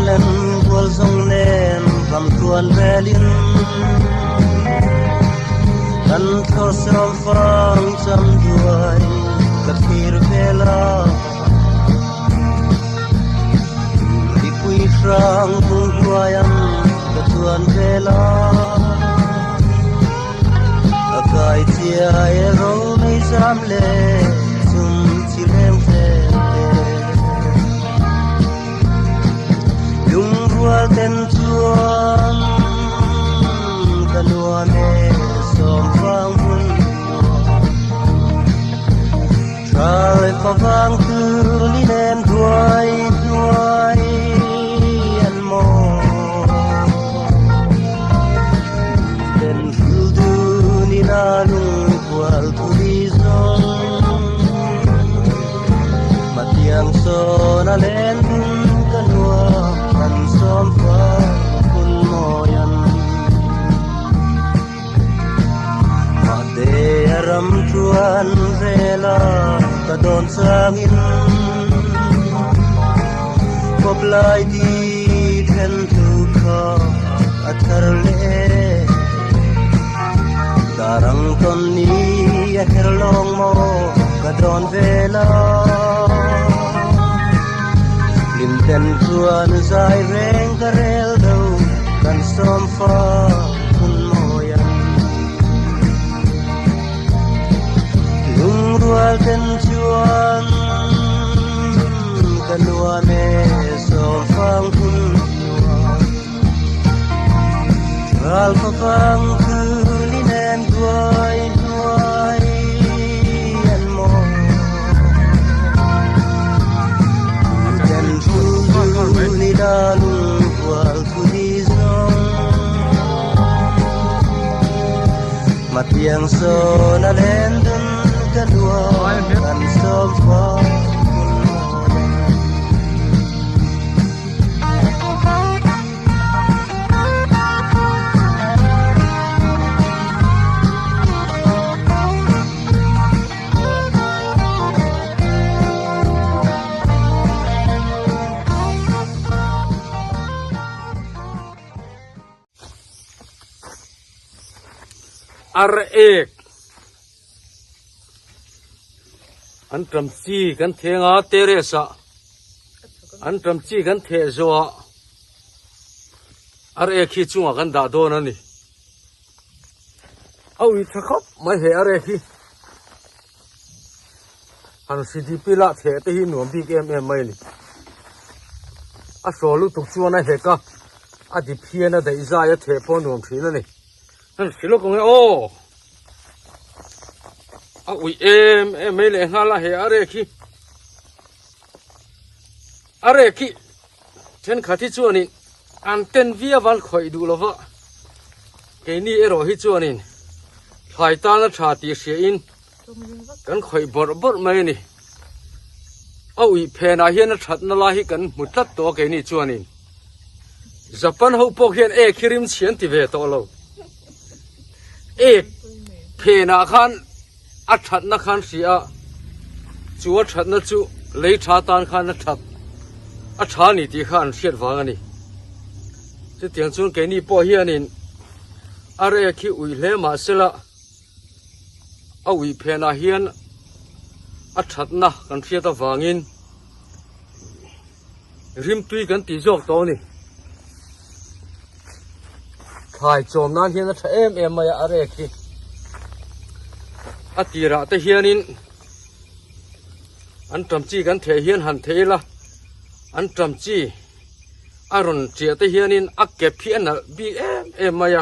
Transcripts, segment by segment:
lên buồn sông lên cầm tuôn về liên thân thô sớm phong chăm đuổi cất kir về lo đi quy sang cùng đuôi em cất tuôn về lo cài chia râu mấy dám lệ zum chỉ em về lung rua tên chuan cả lúa mẹ xóm vang vui trời có vang từ đi lên đuôi đuôi ăn mò lên phù du đi na lung qual tu đi zong mặt tiếng so na lên cả lúa kan som pa kun moyan mate aram tuan vela ka don sangin poblai di then tu kha athar le darang ton ni aher long mo ka don vela lim ten chuan zai reng karel do kan som fa kun moyan lung rual ten chuan kan lua me som fang kun ral fa fang ku linen duai duai an mo ni dalu wal kudizong matiang so na lendun kadua kan som fa ar ek an tram chi kan thenga teresa an tram chi kan the zo ar ek hi chunga kan da don ani au I thakop mai he ar ek hi an cdp la the te hi nuam bi kem em mai ni a solu tuk chuana he ka a di phiana dai za ya the pho nuam thina ni anh xíu con ô à ui em mấy lẽ ngala hè are khi trên khát thì chuan nín an ten vía van khỏi đủ lo vợ cái ní rồi hi chuan nín phải ta nó trả tiền xe in cần khỏi bớt mấy nè à ui phe na hiền nó chặt nó la hi cần một tát to cái ní chuan nín Japan hậu bọc hiền kirim chiến thì về to lâu phe na khan a that na khan sia chu that na chu lei tha tan khan na that a tha ni ti khan siat wang ani che tiang chun ke ni po hianin are khi ui hle ma sela a ui phe na hian a that na kan siat wangin rim tui kan ti jok to ni khai chom nan hian a em mai are khi atira te hianin an tram chi kan the hian han theila an tram chi aron chia te hianin a kep phian na bi em maya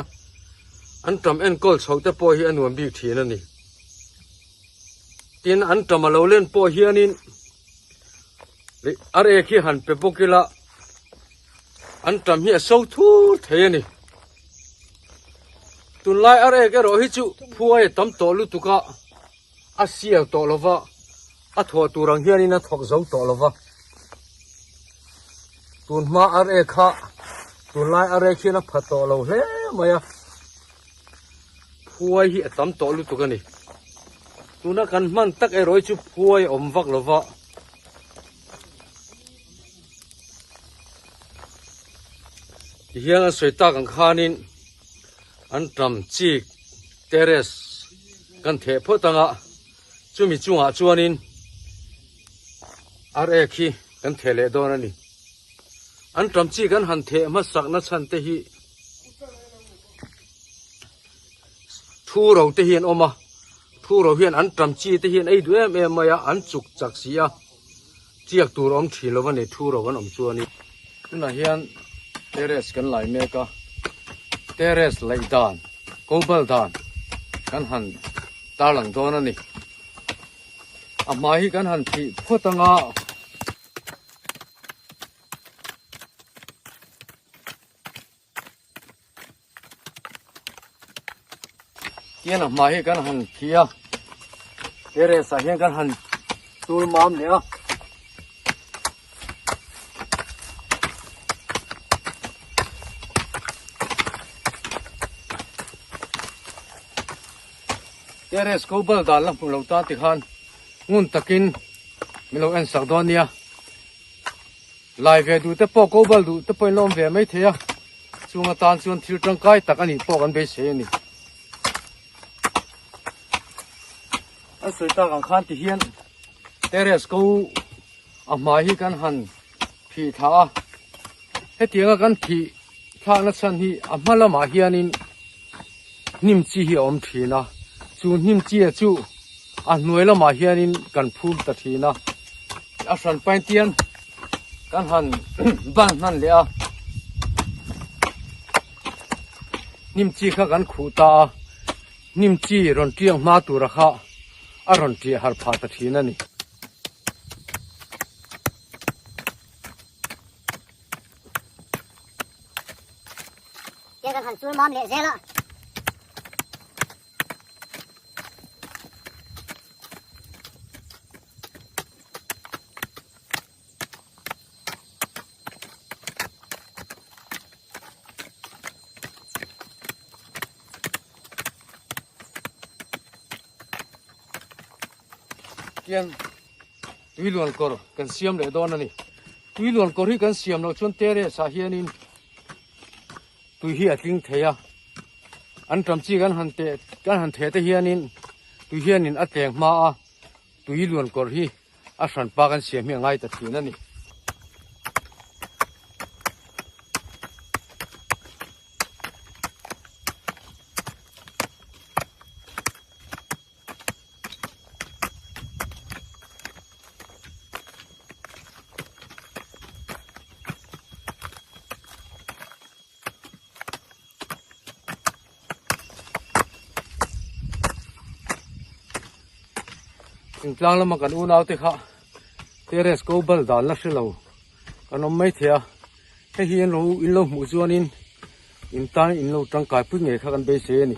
an tram en kol chho te po hi anuam bi thin ani tin an tram lo len po hianin are khi han pe pokila an tram hi so thu the ani tun lai are ke ro hi chu phuai tam to lu tuka a sial to lova a tho turang hian in a thok zo to lova tuần ma are kha tuần lai are khi nó phát to lâu thế mày à phuai hi tắm to lu tu cái này tu nó cần man tắc ai rồi chú phuai vắc lo vợ hiang soi ta kan khanin an tram chi terrace kan the pho tanga chumi chunga chuanin are khi kan the le don ani an tram chi kan han the ma sak na chan te hi thu ro te hian oma thu ro hian an tram chi te hian ei du em maya an chuk chak sia chiak tur om thilo wa ne thu ro kan om chuani na hian terrace kan lai meka terrace lai dan kobal dan kan han talang don ani ama hi kan han thi photanga kian ama hi kan han thia terrace hian kan han tul mam le terrace kobal dan la phung lo ta ti khan ngun takin milo en sardonia lai ve du te po kobal du te point lom ve mai thea chunga tan chuan thil tangkai tak ani po kan be se ni a soi ta kan khan ti hian terrace ko ama hi kan han phi tha he tianga kan phi tha na chan hi amala ma hianin nim chi hi om thina chu nim chi chu a hnuai lama hianin kan phum ta thina a san pain tian kan han ban nan le a nim chi kha kan khu ta nim chi ron tiang ma tu ra kha a ron ti har pha ta thina ni ya kan han sul mam le zela kian tui luan kor kan siam le don ani tui luan kor hi kan siam lo chon tere sa hianin tui hi atling theya an tram chi kan han the te hianin tui hianin ateng ma a tui luan kor hi a san pa kan siam hi ngai ta thin ani in tlang lama kan unau te kha terrace kobal dan la shilo kan om mai thia he hian lo in lo mu chuanin in tan in lo tangkai pu nge kha kan be se ni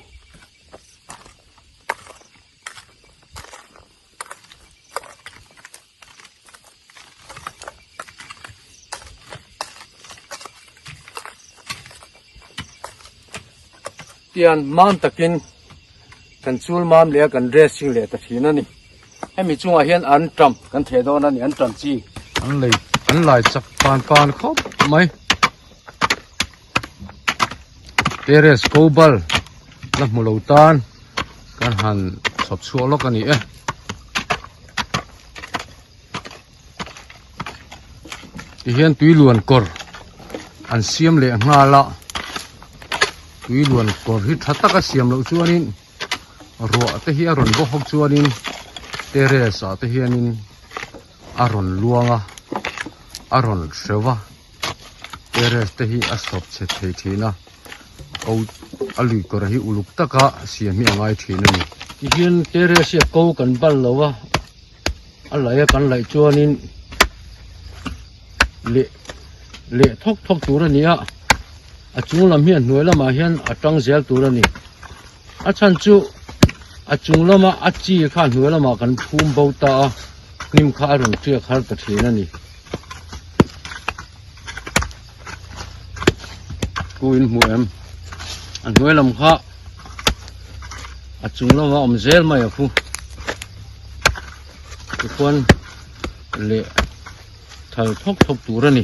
tian man takin kan chul mam le kan dressing le ta thina ni em mi chunga hian an tram kan the don ani an tram chi an lai chak pan khop mai terrace kobal la mulo tan kan han chop chuo lo kan ni e ti hian tui luan kor an siam le nga la tui luan kor hi thataka siam lo chuanin ro te hi aron bo hok chuanin terrace te hianin aron luanga aron sewa terrace te hi asop che thei thina o alui kor hi uluk taka siam mi angai thina ni ti hian terrace ko kan bal lowa alai kan lai chuanin le thok tur ania a chung lam hian hnuai lama hian atang zel tur ani a chan chu a chung lama a chi kha hnuai lama kan phum bo ta nim kha ron tia khar ta thina ni in mu em an nuôi làm kha à chung lo wa zel mai phu quân lệ thở thốc tu ra nè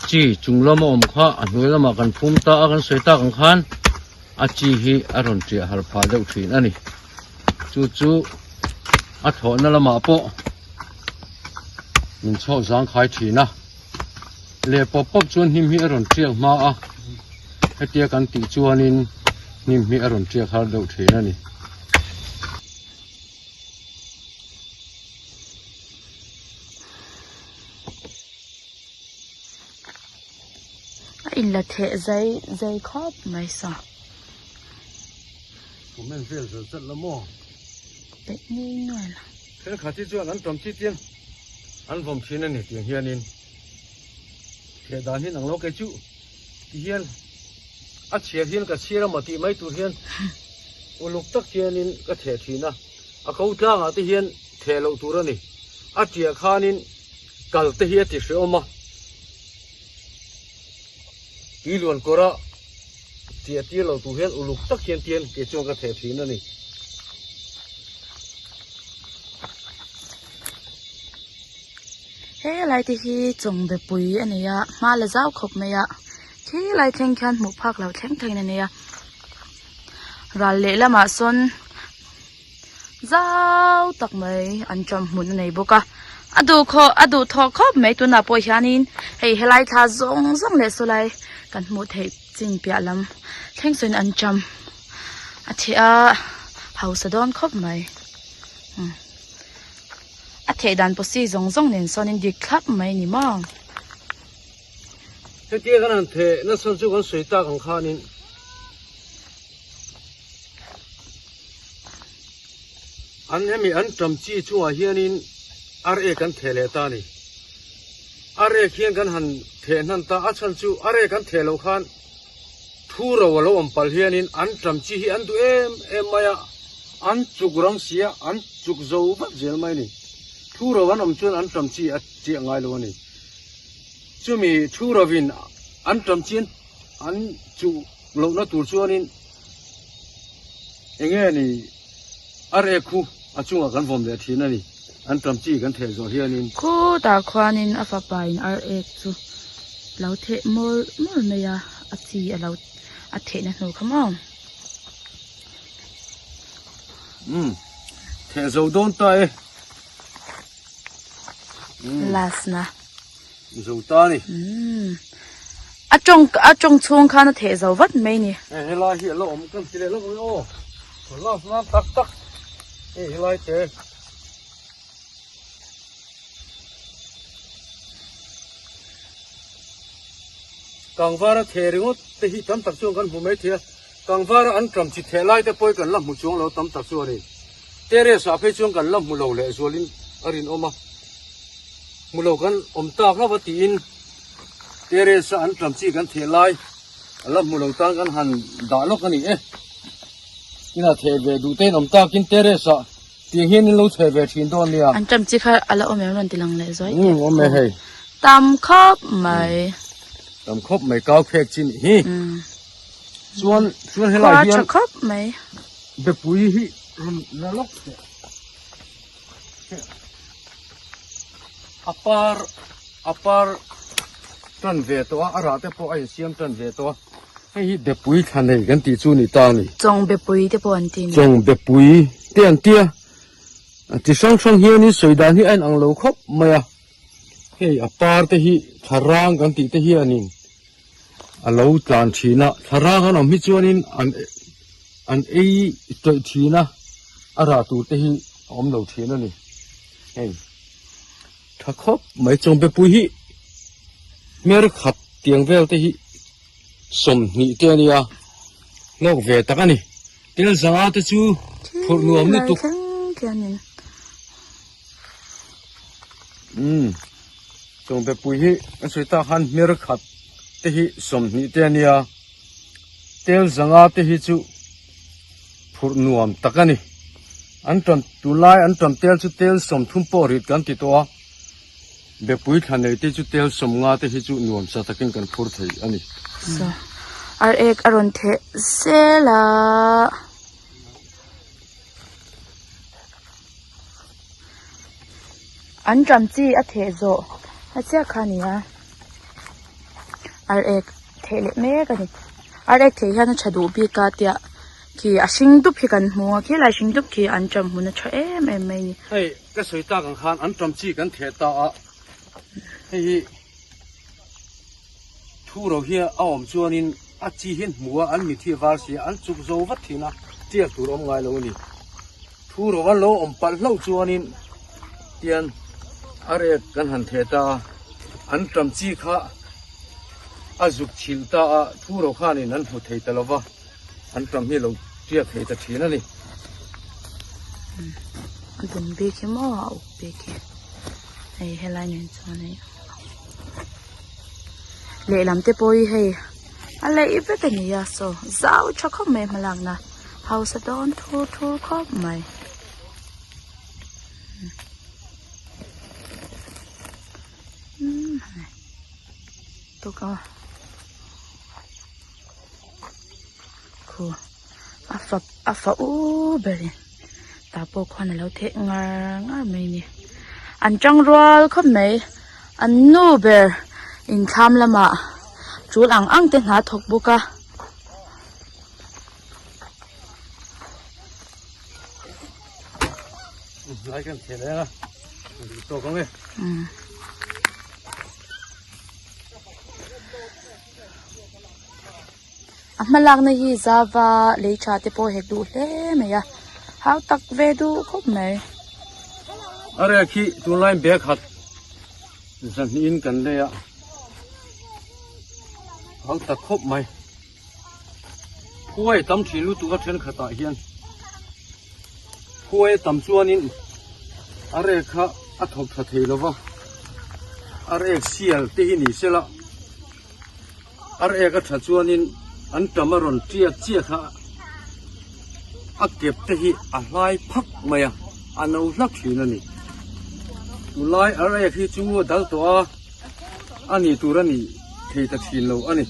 chi chung lo ma kha nuôi lo ma kan phum ta kan soi ta kan khan chi hi aron tri har pha deuh thin ani chu tho na la ma po min chho zang khai thina le pop chuan him hi aron trial ma a hetia kan ti chuanin nim hi aron trial har deuh thin ani in là thể dây khóc mấy saoผมเป็นเสียสุดละมั่ว เป็ดนี่หน่อยนะ เช่นขาที่จวนอันจอมที่เตียนอันผมชี้นั่นนี่เตียงเฮียนินเทียดานที่หนังโลกเกจุที่เฮียนอัดเชียเฮียนกับเชียร์มาตีไม่ตัวเฮียนอุลุกตักเฮียนินก็เทียทีนะเขาจ้างที่เฮียนเทียเราตัวนี่อัดเชียขานินกัลที่เฮียติเสียมาอีล้วนก็ระเทียที่เราตัวเฮียนอุลุกตักเฮียนเตียนเกจงก็เทียทีนั่นนี่เฮ้ยอะไรที่จงแบบปุ๋ยอันนี้อะมาแล้วเจ้าขบไหมอะที่อะไรแข่งขันหมูพักเราแข่งอันนี้อะรันเละละมาส่วนเจ้าตักไหมอันจำหมุนในบุกะอดูทอขบไหมตัวน่ะปอยชานินเฮ้ยอะไรท่าจงเลยสุไลกันหมดเหตุจริงเปียลำแข่งส่วนอันจำอาทิตย์เฮาสะดอนขบไหมเทดันปสีจงเนี่ยส่วนดีครับไม่นี่มั้งเที่ยกันนั่นเทนั่นส่วนจุกันสวยตาของข้านินอันนี้มีอันจำจีชัวเฮียนินกันเทเลตานี่เขียนกันหันเทนันตาอัชันจูกันเทโลขันทูเราเราอมปัลเฮียนินอันจำจีอันดูเอ็มมายอันจุกรังเสียอันจุกโจ้บัดเจลไม่นี่ทูเราวันอมชวนอันจำจีเจียงไงลูกนี่จู่มีทูเราวินอันจำจีอันจุโลกนัตัวชวนนี่เองนี่คู่จุงกันผมเดียทีนั่นนี่อันจำจีกันเทโซเฮียนี่คู่ตาควานินอัฟบายน์จูเราเทมอลเมียจีเราเทนั่นหนูขมองเทโซโดนตายลาสนะสูตานี่จงช่วงข้านะเทเจ้าวัดไม่นี่เฮ้ยลายเหี้ยเราอมกันทีเดียวโอ้ลาสนะตักเฮ้ยลายเตะกังวาระเทริงว่าเตหิตั้มตักช่วงกันผมไม่เทียกังวาระอันจำจิตเทลายแต่ปอยกันลำมุช่วงเราตั้มตักช่วงนี่เตเรสาเพช่วงกันลำมุเราเลยส่วนลินอรินออกมามุลกันตากแล้วตีนเตเรสอันจำจีกันเทลายแล้วมุลตากันหันด่าลกกันนี่นี่น่ะเทเวดูเต้นตากินเตเรสตีเห็นนี่เราเทเวทิ้งตัวเนี่ยอันจำจีค่ะอะไรอมยังรันติลังเลยจ้อยอมไม่ให้ตำครบไม่ก้าวแขกจินฮีส่วนให้ลายเฮียนครบไหมแบบปุ๋ยฮีนรกอปาร์ตันเวตัวอาราเตปไอเสียมตันเวตัวให้เด็กปุ๋ยทันเลยกันตีจูนี่ตานี่จงเด็กปุ๋ยเด็กปอนตีจงเด็กปุ๋ยเตี้ยที่ช่างเฮียนี่สวยดานที่ไอ้อังโลคบมาให้อปาร์เตฮีทารางกันตีเตฮีอันนี้อันโลจานชีนะทารางกันอมิจวนินอันตัวชีนะอาราตูเตฮีอมโลชีนั่นนี่เฮ้ถ้าครบไม่จงไปปุยฮิเมื่อขัดเตียงเวลที่ฮิสมนิเตียนี่อะโลกเวตักันนี่เดี๋ยวสังอาตจูพูดรวมนี่ตุกจงไปปุยฮิอันสุดท้ายหันเมื่อขัดที่ฮิสมนิเตียนี่อะเดี๋ยวสังอาตฮิจูพูดรวมตักันนี่อันตอนตุลายอันตอนเตียลจูเตียลสมทุ่มปอริดกันติดตัว be pui than nei te chu tel som nga te hi chu nuam sa takin kan phur thei ani so ar ek aron the sela an tram chi a the zo a cha khania ar ek thele me ka ni ar ek the hian chadu bi ka tia ki a sing dup hi kan hmu ki lai sing dup ki an tram hun a tha em em mai ni hei ka soi ta kan khan an tram chi kan the ta a hei thu ro hi a om chuanin a chi hin hmuwa an mi thi war si an chuk zo wat thina tiak tur om ngai lo ni thu ro wan lo om pal hlo chuanin tian are kan han the ta an tram chi kha azuk chil ta a thu ro khan in an hu thei ta lova an tram hi lo tiak thei ta thina ni bun be ki mo au be ki ei helai nen chone le lam te poi hei ale i pe te ni ya so zau cha kho me malang na house don thu thu khop mai to ka khu afa u berin ta po khon lo the ngar mai ni an chang rol khop mai an nu ber in tham lama chul ang te na thok buka lại cái thế này to con nghe malang na hi zava le cha te po he du hle me ya how tak ve du khop mai are khi tu line back hat zan in kan le ya how tak khop mai khuai tam thi lu tu ka then khata hian khuai tam chuanin are kha a thok tha thei lova are sial te hi ni sela are ka tha chuanin an tamaron tia chia kha a kep te hi a hlai phak maya ano lak thin ani tu lai are khi chu dal to a ani turani thei ta thin lo ani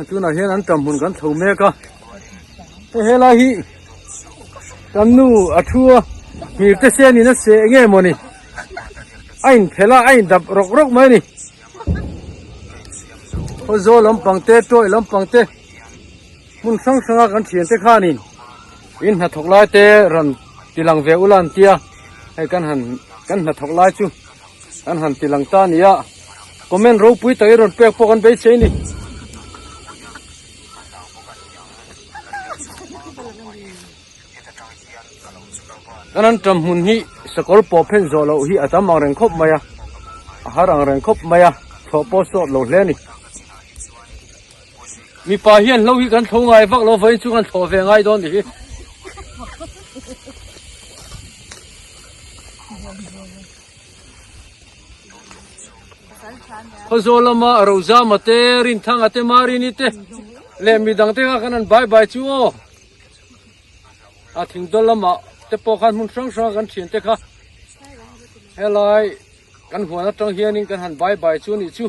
tu na hian an tam hun kan thau me ka te hela hi kan nu athua mi te se ni na se nge moni ain phela ain dap rok rok mai ni ho zo lampang te toi lampang te mun sang sanga kan thian te kha ni in ha thok lai te ran tilang ve ulan tia ai kan ha thok lai chu kan han tilang ta nia comment ro pui tai ron pek po kan be chei ni kanan tram hun hi sakol po phen zo lo hi atam ang reng khop maya harang reng khop maya tho po so lo hle ni mi pa hian lo hi kan tho ngai vak lo vai chu kan tho ve ngai don ni khozolama roza mate rin thang ate mari ni te le mi dang te ka kanan bye bye chu o a thing dolama te po khan mun sang sang kan thien te kha helai kan huana tang hianin kan han bye bye chu ni chu